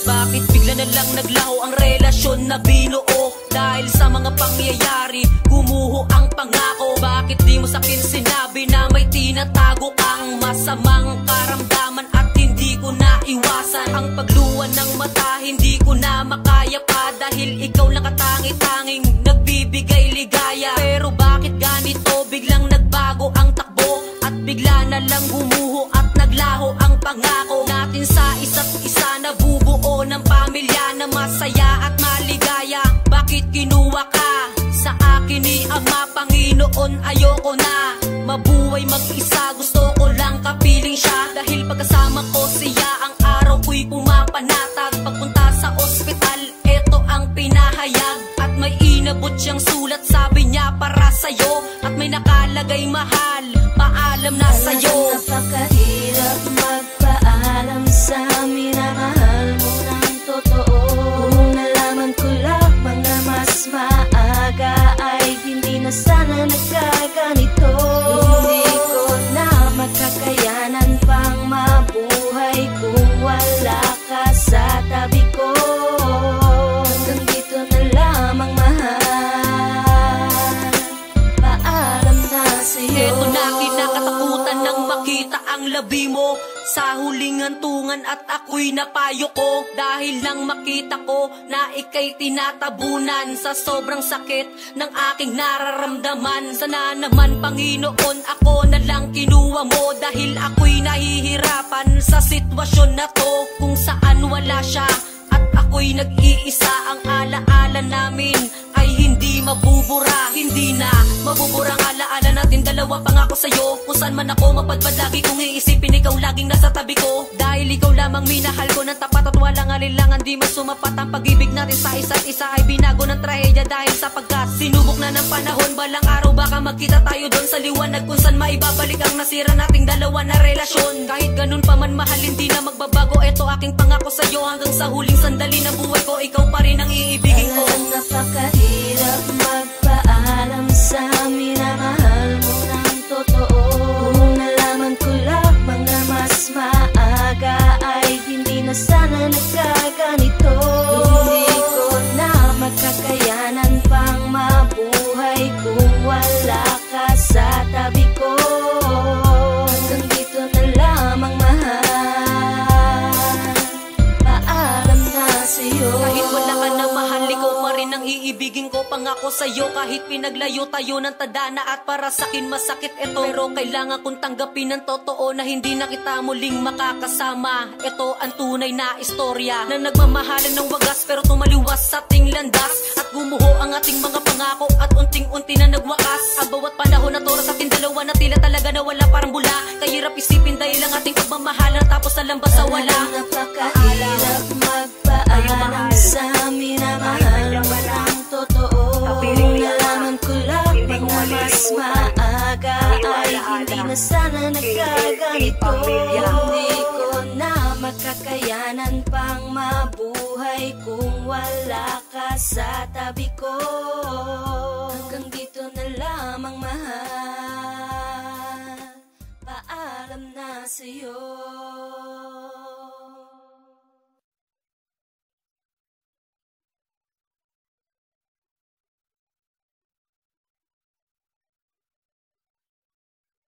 Bakit bigla na lang naglaho ang relasyon na binuo? Dahil sa mga pangyayari, gumuho ang pangako. Bakit di mo sakin sinabi na may tinatago kang masamang karamdaman at hindi ko naiwasan? Ang pagluwan ng mata, hindi ko na makaya pa, dahil ikaw lang katangi-tanging nagbibigay ligaya. Pero bakit ganito, biglang nagbago ang takbo at bigla na lang gumuho at naglaho ang pangako natin sa isa't isa? Nabubuo ng pamilya na masaya at maligaya. Bakit kinuha ka sa akin ni Ama Panginoon? Ayoko na mabuhay mag-isa, gusto ko lang kapiling siya. Dahil pagkasama ko siya, ang araw ko'y pumapanatag. Pagpunta sa ospital, eto ang pinahayag. At may inabot siyang sulat, sabi niya para sa'yo. At may nakalagay, mahal, paalam na sa'yo. Napakahirap magpaalam sa amin na mahal mo ng totoo. Kung nalaman ko lamang na mas maaga, ay hindi na sana nagkaganito. Hindi ko na magkakayanan pang mabuhay kung wala ka sa tabi ko. Hanggang dito na lamang mahal, paalam na sa'yo. Eto na, kinakatakutan nang makita ang labi mo sa huling hantungan, at ako'y napayo ko. Dahil nang makita ko na ika'y tinatabunan sa sobrang sakit ng aking nararamdaman. Sana naman Panginoon, ako na lang kinuha mo, dahil ako'y nahihirapan sa sitwasyon na to kung saan wala siya at ako'y nag-iisa. Ang alaala namin ay hindi mabubura, hindi na mabubura ang alaala natin dalawa. Pangako sa'yo, kung saan man ako mapadpad, lagi kong iisipin ikaw laging nasa tabi ko. Dahil ikaw lamang minahal ko ng tapat at walang alilangan. Di man sumapat ang pag-ibig natin sa isa't isa, ay binago ng trahedya dahil sapagkat sinubok na ng panahon. Balang araw baka magkita tayo doon sa liwanag, kung saan maibabalik ang nasira nating dalawa na relasyon. Kahit ganun pa man mahal, hindi na magbabago. Eto aking pangako sa'yo, hanggang sa huling sandali ng buhay ko, ikaw pa rin ang iibigin ko. Napakahirap magpaalam sa amin na mahal mo ng totoo. Kung nalaman ko lamang na mas maaga, ay hindi na sana nagkaganito. Hindi ko na magkakayanan pang mabuhay kung wala ka sa tabi ko. Hanggang dito na lamang mahal, paalam na sa'yo. Kahit wala ka na mahal, ikaw pa rin ang iibigin ko. Pangako sa'yo, kahit pinaglayo tayo ng tadhana at para sa'kin masakit ito, pero kailangan kong tanggapin ng totoo na hindi na kita muling makakasama. Ito ang tunay na istorya na nagmamahalan ng wagas, pero tumaliwas sa ating landas at gumuho ang ating mga pangako at unting-unti na nagwakas. Ang bawat panahon na oras ating dalawa na tila talaga na wala, parang bula. Kahirap isipin dahil ang ating pagmamahalan tapos na lang ba sa wala. Napakahirap magpaalam sa amin na mahal mo ng totoo. Kung nalaman ko lamang na mas maaga, ay hindi na sana nagkaganito. Hindi ko na magkakayanan pang mabuhay kung wala ka sa tabi ko. Hanggang dito na lamang mahal, paalam na sa'yo.